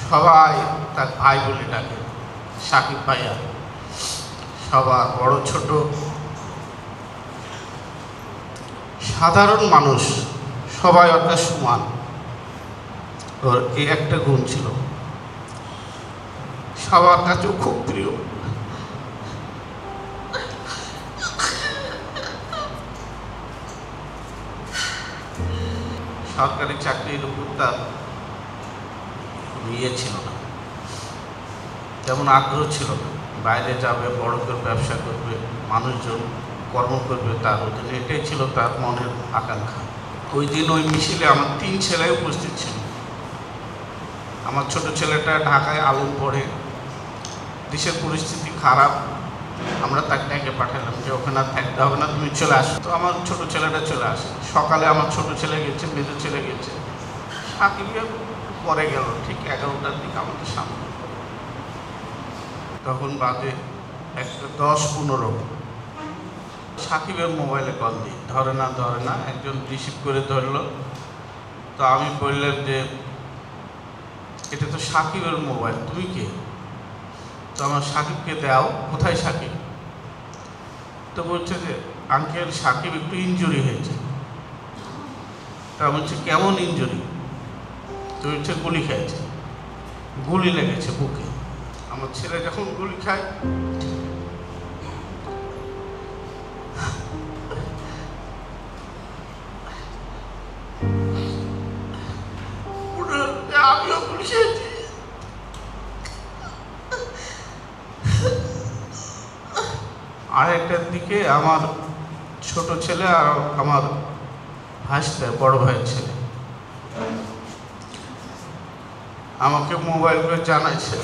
সবাই তার ভাই বলে ডাকে, সাকিব ভাইয়া। সবার বড় ছোট সাধারণ মানুষ সবাই ওর কাছে সমান। ওর এই একটা গুণ ছিল, সবার কাছেও খুব প্রিয়। সরকারি চাকরির উপর তার ইয়ে ছিল না, তেমন আগ্রহ ছিল না। বাইরে যাবে, বড় করে ব্যবসা করবে, মানুষজন কর্ম করবে তার অধীনে, এটাই ছিল তার মনের আকাঙ্ক্ষা। ওই দিন ওই মিছিলে আমার 3 ছেলে উপস্থিত ছিল। আমার ছোট ছেলেটা ঢাকায় আলম পড়ে, দেশের পরিস্থিতি খারাপ, আমরা তাকে ডেকে পাঠালাম যে ওখানে আর থাকতে হবে না, তুমি চলে আসো। তো আমার ছোট ছেলেটা চলে আসে। সকালে আমার ছোট ছেলে গেছে, মেজো ছেলে গেছে, সাকিবের পরে গেল ঠিক 11টার দিকে আমাদের সামনে। তখন বাজে 10-15। সাকিবের মোবাইলে কল দিই, ধরে না, একজন রিসিভ করে ধরলো। তো আমি বললাম যে এটা তো সাকিবের মোবাইল, তুমি কে? তো আমার সাকিবকে দাও। কোথায় সাকিব? তো বলছে যে আঙ্কেল সাকিব একটু ইনজুরি হয়েছে। তা বলছে কেমন ইনজুরি? তো বলছে গুলি খেয়েছে, গুলি লেগেছে বুকে। আমার ছেলে যখন গুলি খায় আমিও গুলি খেয়েছি। আরেকটার দিকে আমার ছোট ছেলে আর আমার ভাসতে বড় ভাইয়ের ছেলে আমাকে মোবাইল করে জানাইছে